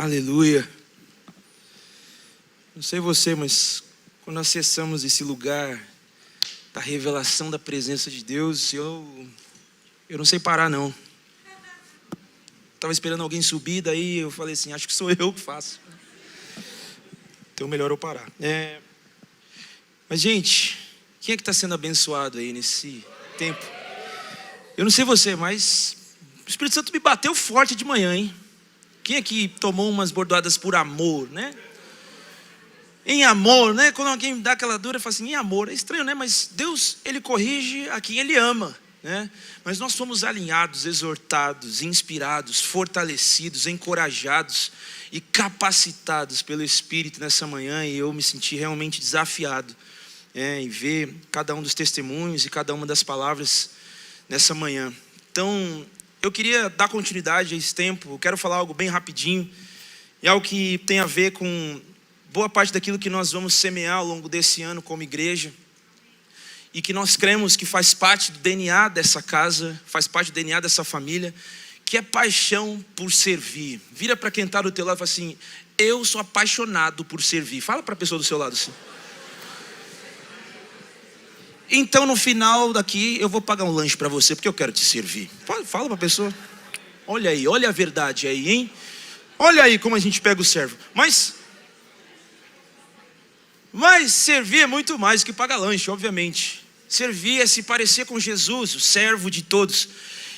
Aleluia. Não sei você, mas quando acessamos esse lugar da revelação da presença de Deus, eu não sei parar não. Estava esperando alguém subir, daí eu falei assim, acho que sou eu que faço. Então melhor eu parar. Mas gente, quem é que está sendo abençoado aí nesse tempo? Eu não sei você, mas o Espírito Santo me bateu forte de manhã, hein? Quem é que tomou umas bordoadas por amor, né? Em amor, né? Quando alguém dá aquela dura, fala assim, em amor. É estranho, né? Mas Deus, Ele corrige a quem Ele ama, né? Mas nós fomos alinhados, exortados, inspirados, fortalecidos, encorajados e capacitados pelo Espírito nessa manhã. E eu me senti realmente desafiado em ver cada um dos testemunhos e cada uma das palavras nessa manhã. Então, eu queria dar continuidade a esse tempo. Eu quero falar algo bem rapidinho. É algo que tem a ver com boa parte daquilo que nós vamos semear ao longo desse ano como igreja. E que nós cremos que faz parte do DNA dessa casa, faz parte do DNA dessa família, que é paixão por servir. Vira para quem está do teu lado e fala assim, eu sou apaixonado por servir. Fala para a pessoa do seu lado assim. Então no final daqui eu vou pagar um lanche para você, porque eu quero te servir. Fala para a pessoa. Olha aí, olha a verdade aí, hein? Olha aí como a gente pega o servo. Mas servir é muito mais que pagar lanche, obviamente. Servir é se parecer com Jesus, o servo de todos.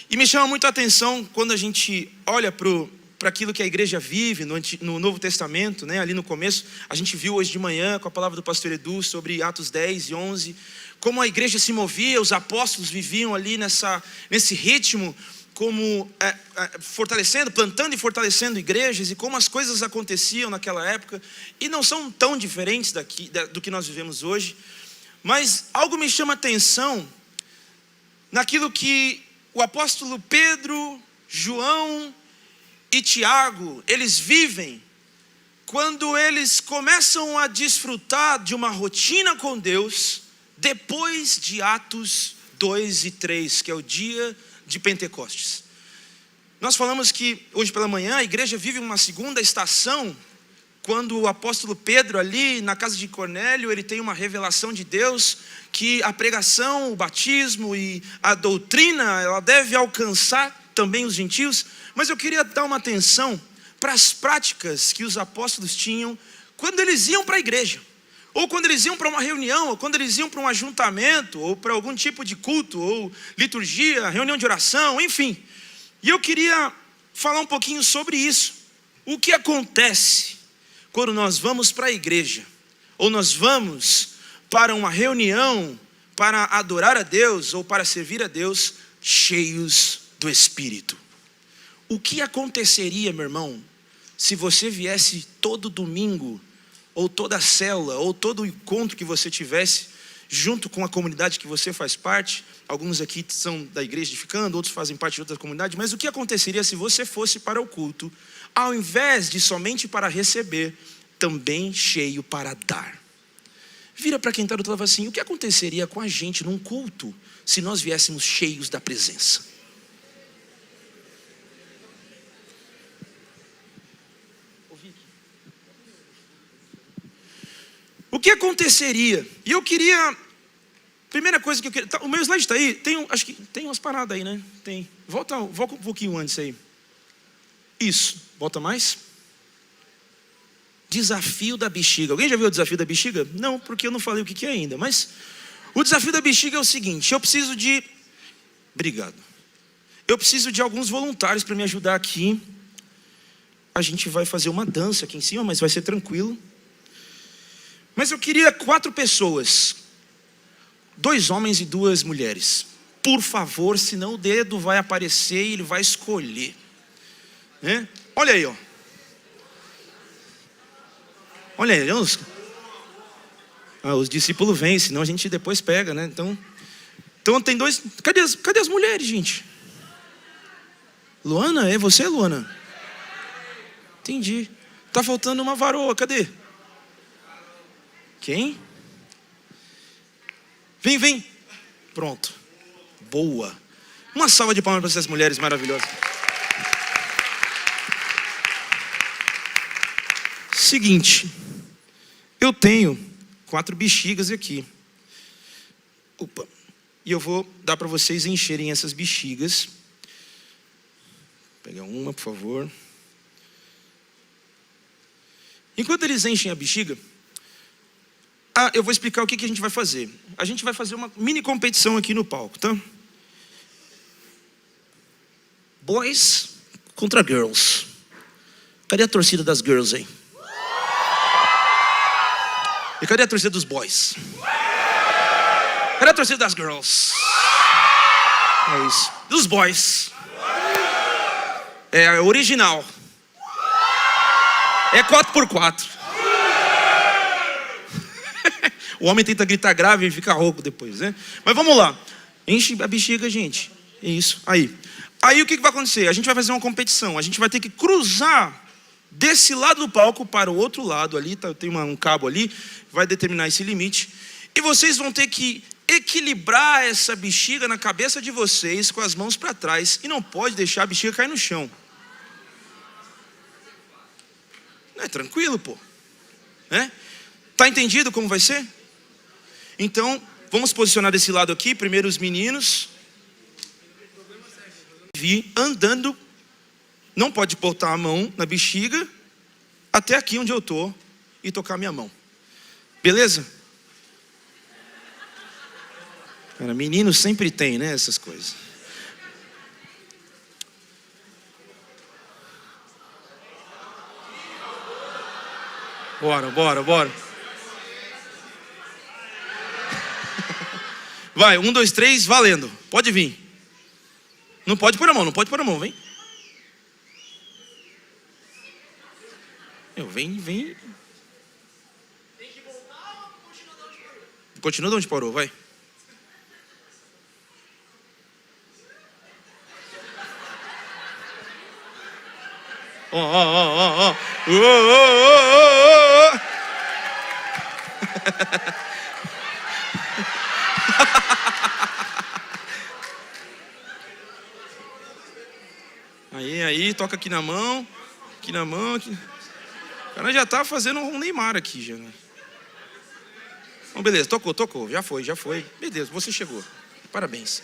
E me chama muito a atenção quando a gente olha para aquilo que a igreja vive no Novo Testamento, né? Ali no começo, a gente viu hoje de manhã com a palavra do pastor Edu sobre Atos 10 e 11, como a igreja se movia, os apóstolos viviam ali nesse ritmo, como fortalecendo, plantando e fortalecendo igrejas, e como as coisas aconteciam naquela época, e não são tão diferentes do que nós vivemos hoje. Mas algo me chama a atenção naquilo que o apóstolo Pedro, João e Tiago, eles vivem quando eles começam a desfrutar de uma rotina com Deus depois de Atos 2 e 3, que é o dia de Pentecostes. Nós falamos que hoje pela manhã a igreja vive uma segunda estação, quando o apóstolo Pedro ali na casa de Cornélio, ele tem uma revelação de Deus, que a pregação, o batismo e a doutrina, ela deve alcançar também os gentios. Mas eu queria dar uma atenção para as práticas que os apóstolos tinham quando eles iam para a igreja, ou quando eles iam para uma reunião, ou quando eles iam para um ajuntamento, ou para algum tipo de culto, ou liturgia, reunião de oração, enfim. E eu queria falar um pouquinho sobre isso. O que acontece quando nós vamos para a igreja, ou nós vamos para uma reunião, para adorar a Deus, ou para servir a Deus, cheios do Espírito? O que aconteceria, meu irmão, se você viesse todo domingo, ou toda célula, ou todo encontro que você tivesse, junto com a comunidade que você faz parte? Alguns aqui são da igreja edificando, outros fazem parte de outra comunidade. Mas o que aconteceria se você fosse para o culto, ao invés de somente para receber, também cheio para dar? Vira para quem está do outro lado e fala assim, o que aconteceria com a gente num culto, se nós viéssemos cheios da presença? O que aconteceria? E eu queria, primeira coisa que eu queria, o meu slide está aí, acho que tem umas paradas aí, né? Tem. Volta um pouquinho antes aí. Isso, volta mais. Desafio da bexiga. Alguém já viu o desafio da bexiga? Não, porque eu não falei o que é ainda. Mas o desafio da bexiga é o seguinte, obrigado. Eu preciso de alguns voluntários para me ajudar aqui. A gente vai fazer uma dança aqui em cima, mas vai ser tranquilo. Mas eu queria 4 pessoas, 2 homens e 2 mulheres. Por favor, senão o dedo vai aparecer e ele vai escolher, né? Olha aí, ó. Olha aí, os discípulos vêm, senão a gente depois pega, né? Então tem 2. Cadê as mulheres, gente? Luana, é você, Luana? Entendi. Tá faltando uma varoa, cadê? Quem? Vem. Pronto. Boa. Uma salva de palmas para essas mulheres maravilhosas. Seguinte, eu tenho 4 bexigas aqui. Opa. E eu vou dar para vocês encherem essas bexigas. Vou pegar uma, por favor. Enquanto eles enchem a bexiga, eu vou explicar o que a gente vai fazer. A gente vai fazer uma mini competição aqui no palco, tá? Boys contra girls. Cadê a torcida das girls aí? E cadê a torcida dos boys? Cadê a torcida das girls? É isso. Dos boys. É original. É 4x4. O homem tenta gritar grave e fica rouco depois, né? Mas vamos lá. Enche a bexiga, gente. É isso. Aí o que vai acontecer? A gente vai fazer uma competição. A gente vai ter que cruzar desse lado do palco para o outro lado ali. Tem um cabo ali. Vai determinar esse limite. E vocês vão ter que equilibrar essa bexiga na cabeça de vocês com as mãos para trás. E não pode deixar a bexiga cair no chão. Não é tranquilo, pô? Né? Tá entendido como vai ser? Então, vamos posicionar desse lado aqui. Primeiro os meninos. Vi andando. Não pode botar a mão na bexiga. Até aqui onde eu tô. E tocar minha mão. Beleza? Cara, menino sempre tem, né? Essas coisas. Bora. Vai, 1, 2, 3, valendo. Pode vir. Não pode pôr a mão, vem. Vem. Tem que voltar ou continua de onde parou? Continua de onde parou, vai. Ó. Aí, toca aqui na mão. O cara já tá fazendo um Neymar aqui, já. Bom, beleza, tocou. Já foi. Beleza, você chegou. Parabéns.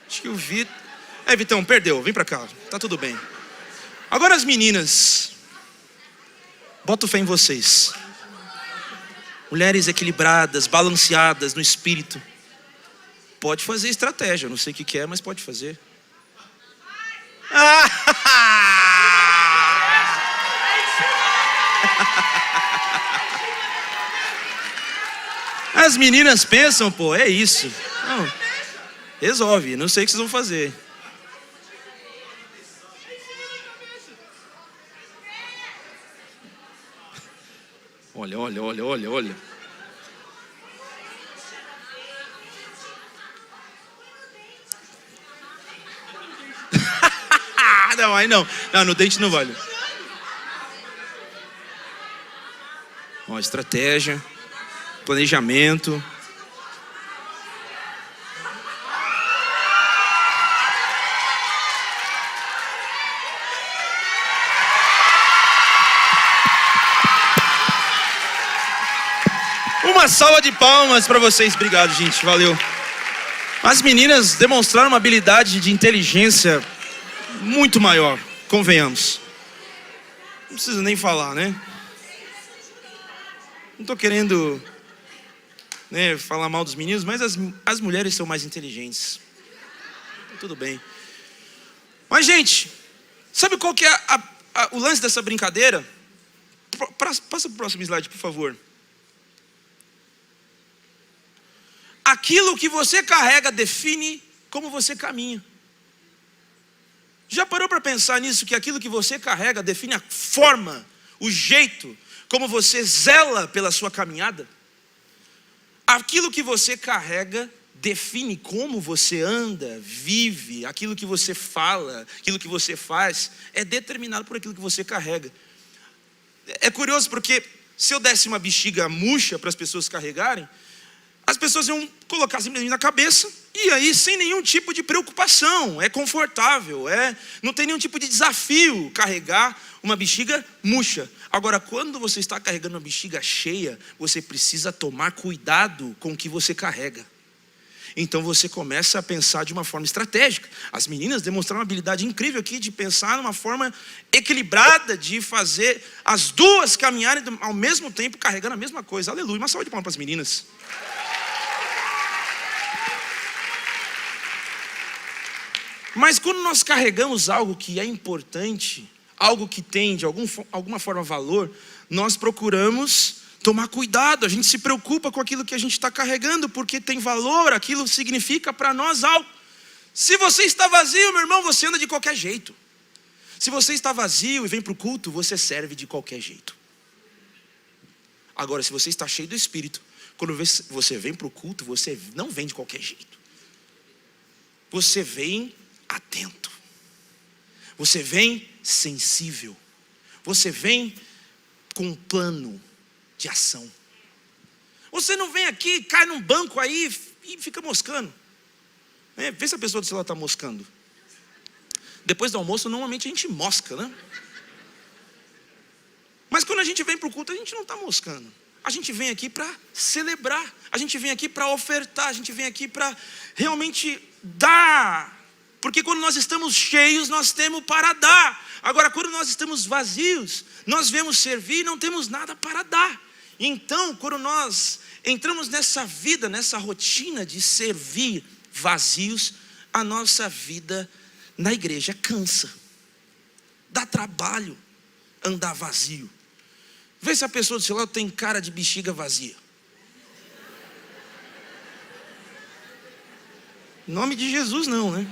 Acho que o Vitor... Vitão, perdeu. Vem pra cá. Tá tudo bem. Agora as meninas. Boto fé em vocês. Mulheres equilibradas, balanceadas no espírito. Pode fazer estratégia. Não sei o que é, mas pode fazer. As meninas pensam, pô, é isso. Não, resolve, não sei o que vocês vão fazer. Olha. Não, aí não. Não, no dente não vale. Ó, estratégia, planejamento. Uma salva de palmas para vocês. Obrigado, gente. Valeu. As meninas demonstraram uma habilidade de inteligência muito maior, convenhamos. Não precisa nem falar, né? Não estou querendo, né, falar mal dos meninos, mas as mulheres são mais inteligentes. Tudo bem. Mas, gente, sabe qual que é o lance dessa brincadeira? Passa para o próximo slide, por favor. Aquilo que você carrega define como você caminha. Já parou para pensar nisso? Que aquilo que você carrega define a forma, o jeito, como você zela pela sua caminhada? Aquilo que você carrega define como você anda, vive, aquilo que você fala, aquilo que você faz, é determinado por aquilo que você carrega. É curioso porque se eu desse uma bexiga murcha para as pessoas carregarem, as pessoas iam colocar simplesmente na cabeça e aí sem nenhum tipo de preocupação, é confortável, não tem nenhum tipo de desafio carregar uma bexiga murcha. Agora, quando você está carregando uma bexiga cheia, você precisa tomar cuidado com o que você carrega. Então você começa a pensar de uma forma estratégica. As meninas demonstraram uma habilidade incrível aqui de pensar numa forma equilibrada, de fazer as duas caminharem ao mesmo tempo, carregando a mesma coisa. Aleluia, uma salva de palmas para as meninas. Mas quando nós carregamos algo que é importante, algo que tem de alguma forma valor, nós procuramos tomar cuidado, a gente se preocupa com aquilo que a gente está carregando, porque tem valor, aquilo significa para nós algo. Se você está vazio, meu irmão, você anda de qualquer jeito. Se você está vazio e vem para o culto, você serve de qualquer jeito. Agora, se você está cheio do Espírito, quando você vem para o culto, você não vem de qualquer jeito. Você vem atento. Você vem sensível. Você vem com um plano de ação. Você não vem aqui, cai num banco aí e fica moscando. Vê se a pessoa do celular está moscando. Depois do almoço, normalmente a gente mosca, né? Mas quando a gente vem para o culto, a gente não está moscando. A gente vem aqui para celebrar. A gente vem aqui para ofertar. A gente vem aqui para realmente dar. Porque quando nós estamos cheios, nós temos para dar. Agora, quando nós estamos vazios, nós vemos servir e não temos nada para dar. Então, quando nós entramos nessa vida, nessa rotina de servir vazios, a nossa vida na igreja cansa. Dá trabalho andar vazio. Vê se a pessoa do seu lado tem cara de bexiga vazia. Em nome de Jesus não, né?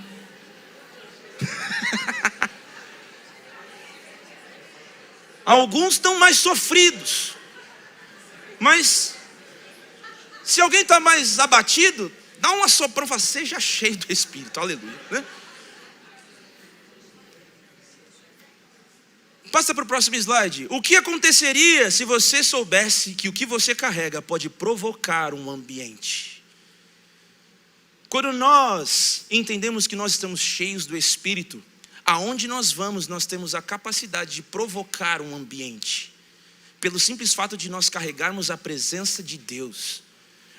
Alguns estão mais sofridos. Mas se alguém está mais abatido, dá um assoprão e fala, seja cheio do Espírito, aleluia, né? Passa para o próximo slide. O que aconteceria se você soubesse que o que você carrega pode provocar um ambiente? Quando nós entendemos que nós estamos cheios do Espírito, aonde nós vamos, nós temos a capacidade de provocar um ambiente. Pelo simples fato de nós carregarmos a presença de Deus.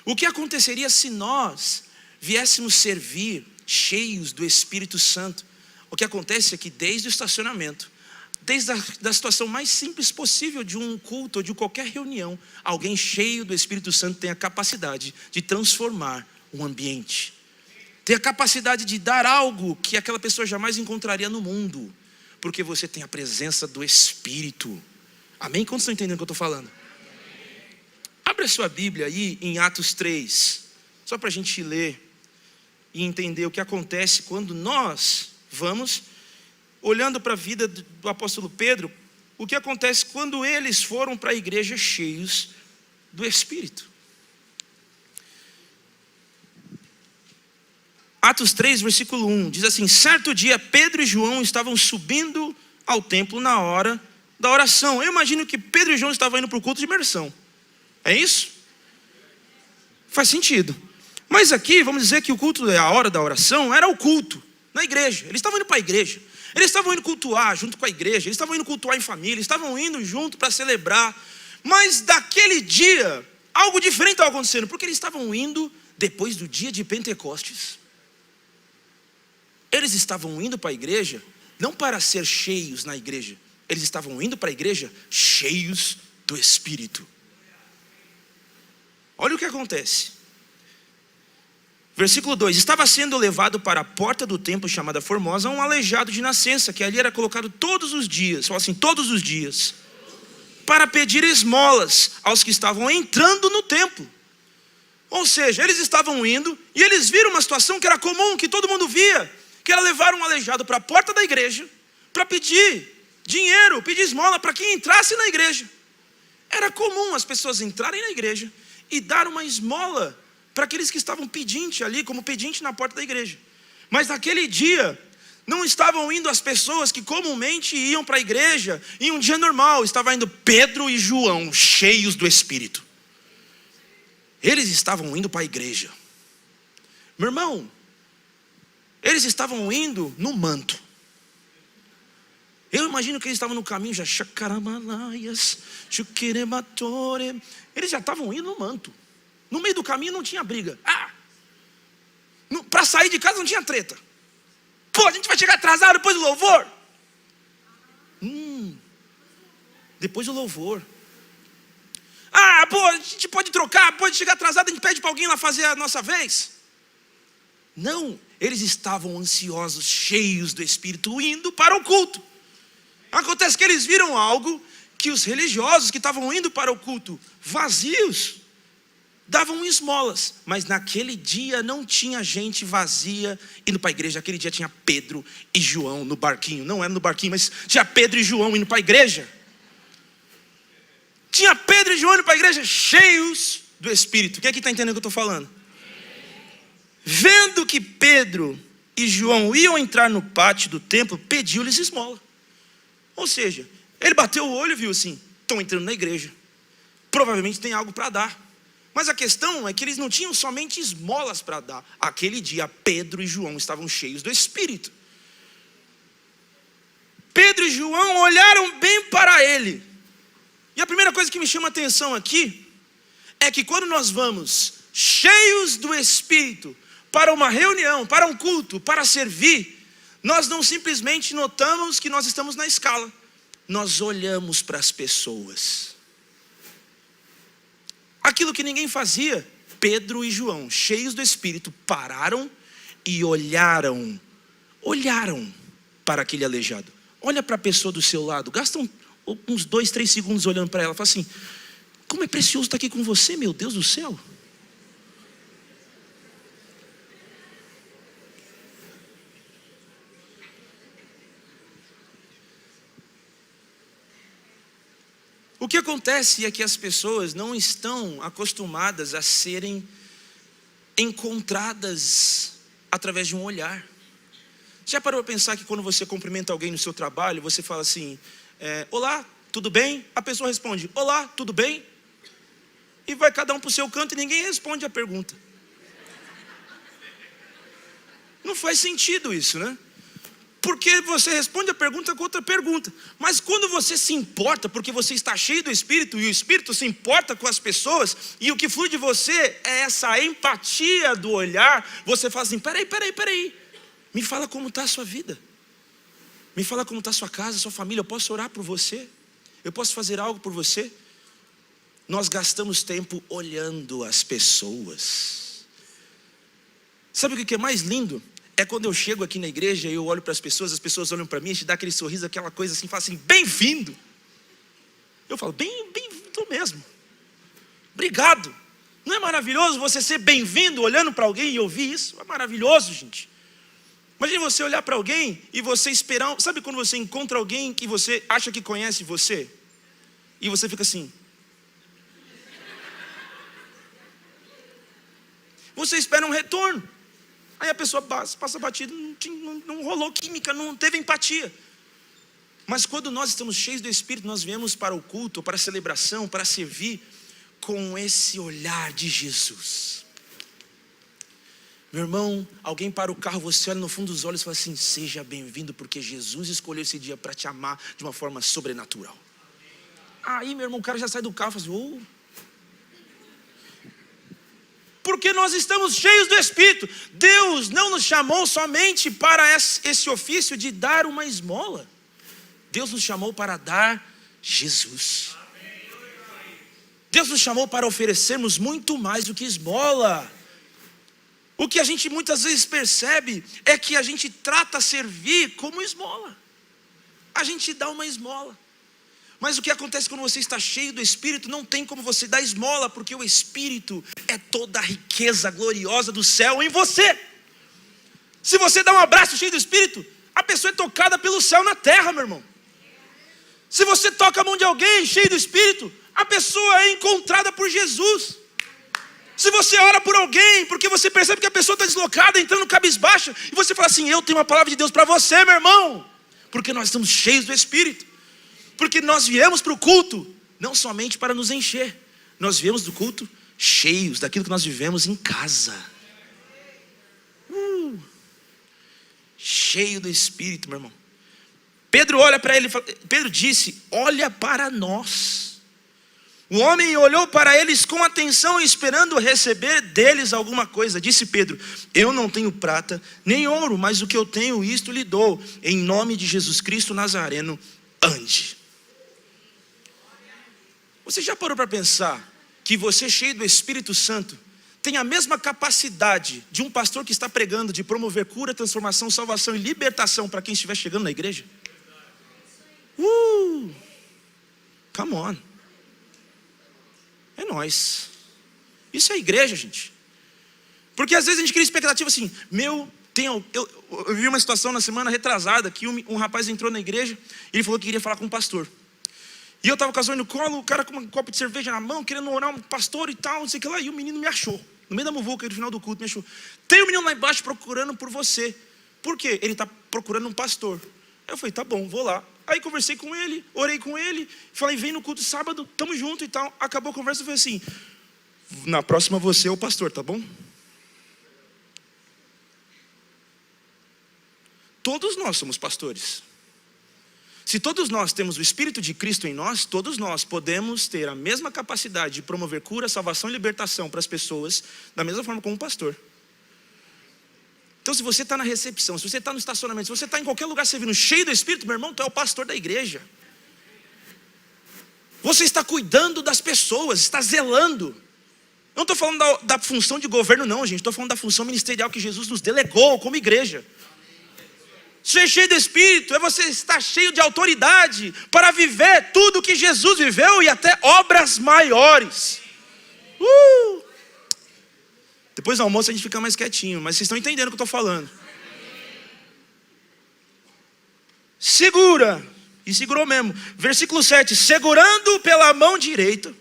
O que aconteceria se nós viéssemos servir cheios do Espírito Santo? O que acontece é que desde o estacionamento, desde a situação mais simples possível de um culto ou de qualquer reunião, alguém cheio do Espírito Santo tem a capacidade de transformar um ambiente. Tem a capacidade de dar algo que aquela pessoa jamais encontraria no mundo. Porque você tem a presença do Espírito. Amém? Quantos estão entendendo o que eu estou falando? Abre a sua Bíblia aí em Atos 3. Só para a gente ler e entender o que acontece quando nós vamos, olhando para a vida do apóstolo Pedro, o que acontece quando eles foram para a igreja cheios do Espírito. Atos 3, versículo 1, diz assim: certo dia Pedro e João estavam subindo ao templo na hora da oração. Eu imagino que Pedro e João estavam indo para o culto de imersão. É isso? Faz sentido. Mas aqui, vamos dizer que o culto, a hora da oração, era o culto na igreja. Eles estavam indo para a igreja. Eles estavam indo cultuar junto com a igreja. Eles estavam indo cultuar em família. Eles estavam indo junto para celebrar. Mas daquele dia, algo diferente estava acontecendo. Porque eles estavam indo depois do dia de Pentecostes. Eles estavam indo para a igreja, não para ser cheios na igreja. Eles estavam indo para a igreja cheios do Espírito. Olha o que acontece. Versículo 2: estava sendo levado para a porta do templo chamada Formosa um aleijado de nascença, que ali era colocado todos os dias, fala assim, todos os dias, para pedir esmolas aos que estavam entrando no templo. Ou seja, eles estavam indo e eles viram uma situação que era comum, que todo mundo via, que era levar um aleijado para a porta da igreja, para pedir dinheiro, pedir esmola para quem entrasse na igreja. Era comum as pessoas entrarem na igreja e dar uma esmola para aqueles que estavam pedinte ali, como pedinte na porta da igreja. Mas naquele dia, não estavam indo as pessoas que comumente iam para a igreja em um dia normal. Estava indo Pedro e João, cheios do Espírito. Eles estavam indo para a igreja. Meu irmão, eles estavam indo no manto. Eu imagino que eles estavam no caminho já. Chacaramanaias, chuquirematore. Eles já estavam indo no manto. No meio do caminho não tinha briga. Para sair de casa não tinha treta. Pô, a gente vai chegar atrasado depois do louvor. Depois do louvor. Pô, a gente pode trocar, pode chegar atrasado, a gente pede para alguém lá fazer a nossa vez. Não, eles estavam ansiosos, cheios do Espírito, indo para o culto. Acontece que eles viram algo que os religiosos que estavam indo para o culto, vazios, davam esmolas. Mas naquele dia não tinha gente vazia indo para a igreja. Aquele dia tinha Pedro e João no barquinho. Não era no barquinho, mas tinha Pedro e João indo para a igreja. Tinha Pedro e João indo para a igreja cheios do Espírito. Quem aqui está entendendo o que eu estou falando? Vendo que Pedro e João iam entrar no pátio do templo, pediu-lhes esmola. Ou seja, ele bateu o olho e viu assim, estão entrando na igreja. Provavelmente tem algo para dar. Mas a questão é que eles não tinham somente esmolas para dar. Aquele dia Pedro e João estavam cheios do Espírito. Pedro e João olharam bem para ele. E a primeira coisa que me chama a atenção aqui é que quando nós vamos cheios do Espírito para uma reunião, para um culto, para servir, nós não simplesmente notamos que nós estamos na escala. Nós olhamos para as pessoas. Aquilo que ninguém fazia, Pedro e João, cheios do Espírito, pararam e olharam para aquele aleijado. Olha para a pessoa do seu lado, gasta uns 2, 3 segundos olhando para ela, fala assim, como é precioso estar aqui com você, meu Deus do céu. O que acontece é que as pessoas não estão acostumadas a serem encontradas através de um olhar. Já parou para pensar que quando você cumprimenta alguém no seu trabalho, você fala assim, olá, tudo bem? A pessoa responde, olá, tudo bem? E vai cada um para o seu canto e ninguém responde a pergunta. Não faz sentido isso, né? Porque você responde a pergunta com outra pergunta. Mas quando você se importa, porque você está cheio do Espírito, e o Espírito se importa com as pessoas, e o que flui de você é essa empatia do olhar, você fala assim, peraí, me fala como está a sua vida. Me fala como está a sua casa, a sua família, eu posso orar por você? Eu posso fazer algo por você? Nós gastamos tempo olhando as pessoas. Sabe o que é mais lindo? É quando eu chego aqui na igreja e eu olho para as pessoas olham para mim, a gente dá aquele sorriso, aquela coisa assim, fala assim, bem-vindo. Eu falo, bem-vindo mesmo. Obrigado. Não é maravilhoso você ser bem-vindo olhando para alguém e ouvir isso? É maravilhoso, gente. Imagine você olhar para alguém e você esperar, sabe quando você encontra alguém que você acha que conhece você? E você fica assim. Você espera um retorno. Aí a pessoa passa batido, não rolou química, não teve empatia. Mas quando nós estamos cheios do Espírito, nós viemos para o culto, para a celebração, para servir, com esse olhar de Jesus. Meu irmão, alguém para o carro, você olha no fundo dos olhos e fala assim, seja bem-vindo, porque Jesus escolheu esse dia para te amar de uma forma sobrenatural. Aí, meu irmão, o cara já sai do carro e fala assim, porque nós estamos cheios do Espírito. Deus não nos chamou somente para esse ofício de dar uma esmola. Deus nos chamou para dar Jesus. Deus nos chamou para oferecermos muito mais do que esmola. O que a gente muitas vezes percebe é que a gente trata servir como esmola. A gente dá uma esmola. Mas o que acontece quando você está cheio do Espírito, não tem como você dar esmola, porque o Espírito é toda a riqueza gloriosa do céu em você. Se você dá um abraço cheio do Espírito, a pessoa é tocada pelo céu na terra, meu irmão. Se você toca a mão de alguém cheio do Espírito, a pessoa é encontrada por Jesus. Se você ora por alguém, porque você percebe que a pessoa está deslocada, entrando cabisbaixa, e você fala assim, eu tenho uma palavra de Deus para você, meu irmão. Porque nós estamos cheios do Espírito. Porque nós viemos para o culto, não somente para nos encher. Nós viemos do culto cheios daquilo que nós vivemos em casa. Cheio do Espírito, meu irmão. Pedro olha para ele, Pedro disse: olha para nós. O homem olhou para eles com atenção, esperando receber deles alguma coisa. Disse Pedro: eu não tenho prata nem ouro, mas o que eu tenho, isto lhe dou. Em nome de Jesus Cristo Nazareno, ande. Você já parou para pensar que você, cheio do Espírito Santo, tem a mesma capacidade de um pastor que está pregando, de promover cura, transformação, salvação e libertação para quem estiver chegando na igreja? Come on. É nóis. Isso é igreja, gente. Porque às vezes a gente cria expectativa assim: eu vi uma situação na semana retrasada que um rapaz entrou na igreja e ele falou que queria falar com um pastor. E eu estava com a Zoe no colo, o cara com um copo de cerveja na mão, querendo orar um pastor e tal, não sei o que lá. E o menino me achou, no meio da muvuca, no final do culto, me achou. Tem um menino lá embaixo procurando por você. Por quê? Ele está procurando um pastor. Aí eu falei: tá bom, vou lá. Aí conversei com ele, orei com ele, falei: vem no culto sábado, tamo junto e tal. Acabou a conversa, eu falei assim: na próxima você é o pastor, tá bom? Todos nós somos pastores. Se todos nós temos o Espírito de Cristo em nós, todos nós podemos ter a mesma capacidade de promover cura, salvação e libertação para as pessoas, da mesma forma como um pastor. Então, se você está na recepção, se você está no estacionamento, se você está em qualquer lugar servindo, cheio do Espírito, meu irmão, tu é o pastor da igreja. Você está cuidando das pessoas, está zelando. Eu não estou falando da função de governo não, gente. Estou falando da função ministerial que Jesus nos delegou como igreja. Ser cheio do Espírito é você estar cheio de autoridade para viver tudo que Jesus viveu e até obras maiores. Depois do almoço a gente fica mais quietinho, mas vocês estão entendendo o que eu estou falando. Segura, e segurou mesmo. Versículo 7: segurando pela mão direita,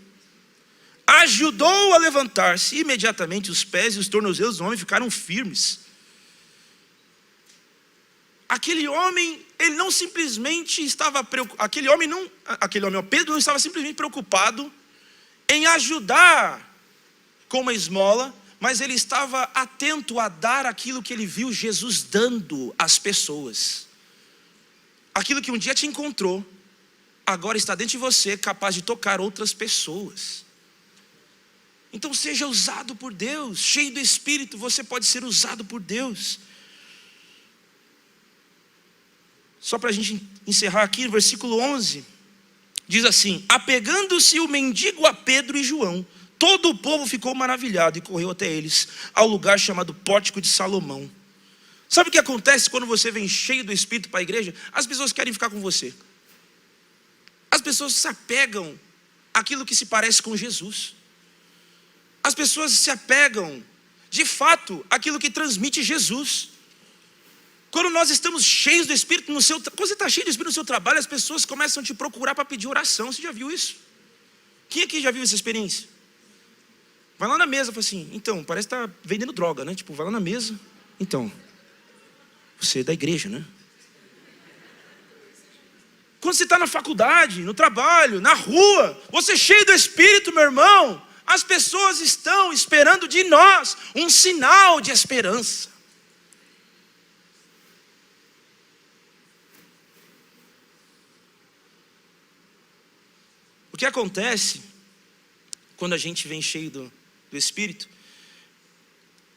ajudou a levantar-se. Imediatamente os pés e os tornozelos do homem ficaram firmes. Aquele homem, ele não simplesmente estava preocupado. Pedro não estava simplesmente preocupado em ajudar com uma esmola, mas ele estava atento a dar aquilo que ele viu Jesus dando às pessoas. Aquilo que um dia te encontrou, agora está dentro de você, capaz de tocar outras pessoas. Então seja usado por Deus, cheio do Espírito, você pode ser usado por Deus. Só para a gente encerrar aqui, no versículo 11, diz assim: apegando-se o mendigo a Pedro e João, todo o povo ficou maravilhado e correu até eles, ao lugar chamado Pórtico de Salomão. Sabe o que acontece quando você vem cheio do Espírito para a igreja? As pessoas querem ficar com você. As pessoas se apegam àquilo que se parece com Jesus. As pessoas se apegam, de fato, àquilo que transmite Jesus. Quando nós estamos cheios do Espírito, quando você está cheio do Espírito no seu trabalho, as pessoas começam a te procurar para pedir oração. Você já viu isso? Quem aqui já viu essa experiência? Vai lá na mesa e fala assim: então, parece que está vendendo droga, né? Tipo, vai lá na mesa. Então, você é da igreja, né? Quando você está na faculdade, no trabalho, na rua, você é cheio do Espírito, meu irmão, as pessoas estão esperando de nós um sinal de esperança. O que acontece quando a gente vem cheio do Espírito,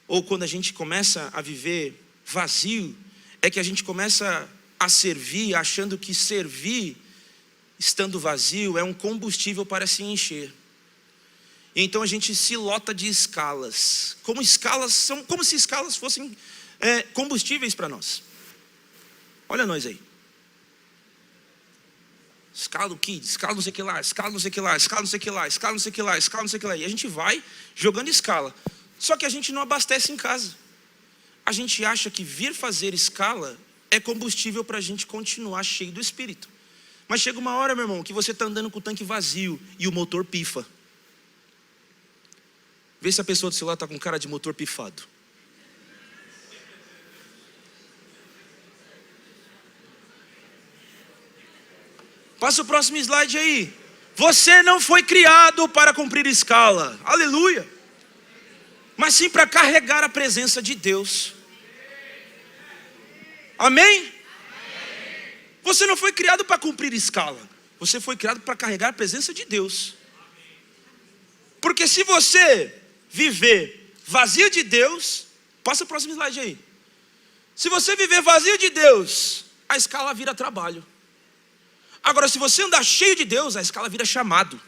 ou quando a gente começa a viver vazio, é que a gente começa a servir achando que servir estando vazio é um combustível para se encher. E então a gente se lota de escalas, como se escalas fossem combustíveis para nós. Olha nós aí. Escala do Kids, escala não sei o que lá, escala não sei o que lá, escala não sei o que lá, escala não sei o que lá, escala não sei o que lá. E a gente vai jogando escala. Só que a gente não abastece em casa. A gente acha que vir fazer escala é combustível para a gente continuar cheio do Espírito. Mas chega uma hora, meu irmão, que você está andando com o tanque vazio e o motor pifa. Vê se a pessoa do seu lado está com cara de motor pifado. Passa o próximo slide aí. Você não foi criado para cumprir escala. Aleluia. Mas sim para carregar a presença de Deus. Amém? Você não foi criado para cumprir escala. Você foi criado para carregar a presença de Deus. Porque se você viver vazio de Deus, passa o próximo slide aí. Se você viver vazio de Deus, a escala vira trabalho. Agora, se você andar cheio de Deus, a escala vira chamado.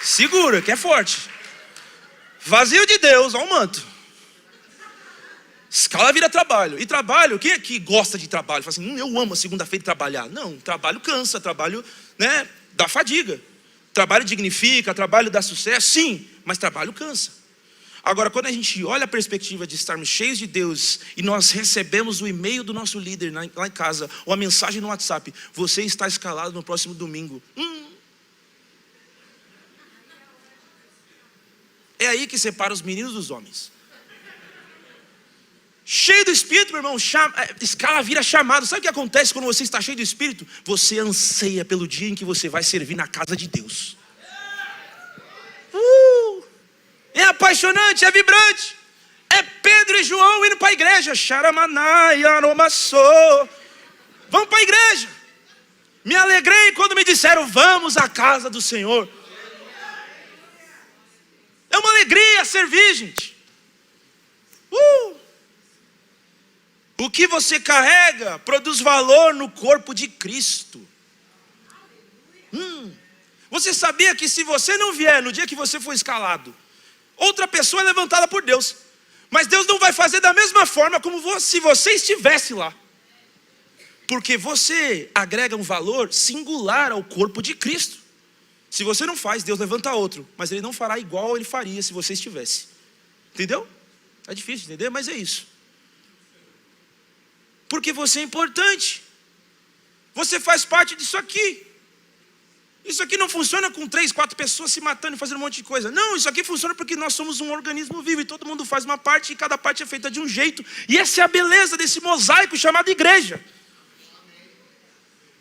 Segura, que é forte. Vazio de Deus, olha o manto. Escala vira trabalho. E trabalho, quem aqui gosta de trabalho? Fala assim, eu amo a segunda-feira trabalhar. Não, trabalho cansa, trabalho, dá fadiga. Trabalho dignifica, trabalho dá sucesso, sim, mas trabalho cansa. Agora, quando a gente olha a perspectiva de estarmos cheios de Deus e nós recebemos o e-mail do nosso líder lá em casa, ou a mensagem no WhatsApp, você está escalado no próximo domingo. É aí que separa os meninos dos homens. Cheio do Espírito, meu irmão, escala vira chamado. Sabe o que acontece quando você está cheio do Espírito? Você anseia pelo dia em que você vai servir na casa de Deus. É apaixonante, é vibrante. É Pedro e João indo para a igreja. Vamos para a igreja. Me alegrei quando me disseram, vamos à casa do Senhor. É uma alegria servir, gente. O que você carrega produz valor no corpo de Cristo. Você sabia que se você não vier no dia que você for escalado, outra pessoa é levantada por Deus. Mas Deus não vai fazer da mesma forma como se você estivesse lá. Porque você agrega um valor singular ao corpo de Cristo. Se você não faz, Deus levanta outro. Mas Ele não fará igual Ele faria se você estivesse. Entendeu? É difícil de entender, mas é isso. Porque você é importante. Você faz parte disso aqui. Isso aqui não funciona com 3, 4 pessoas se matando e fazendo um monte de coisa. Não, isso aqui funciona porque nós somos um organismo vivo e todo mundo faz uma parte e cada parte é feita de um jeito. E essa é a beleza desse mosaico chamado igreja.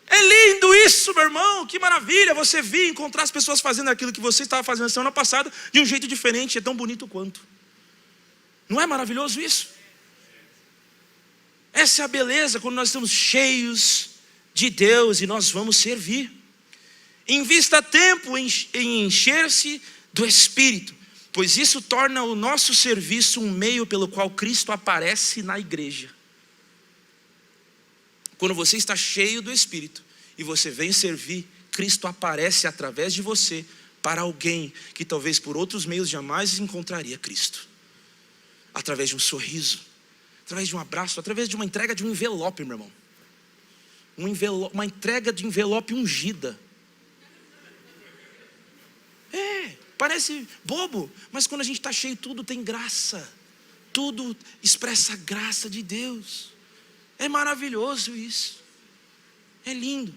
É lindo isso, meu irmão, que maravilha você vir encontrar as pessoas fazendo aquilo que você estava fazendo a semana passada de um jeito diferente, é tão bonito quanto. Não é maravilhoso isso? Essa é a beleza quando nós estamos cheios de Deus e nós vamos servir. Invista tempo em encher-se do Espírito, pois isso torna o nosso serviço um meio pelo qual Cristo aparece na igreja. Quando você está cheio do Espírito e você vem servir, Cristo aparece através de você para alguém que talvez por outros meios jamais encontraria Cristo. Através de um sorriso, através de um abraço, através de uma entrega de um envelope, meu irmão. Uma entrega de envelope ungida. Parece bobo, mas quando a gente está cheio, tudo tem graça. Tudo expressa a graça de Deus. É maravilhoso isso. É lindo.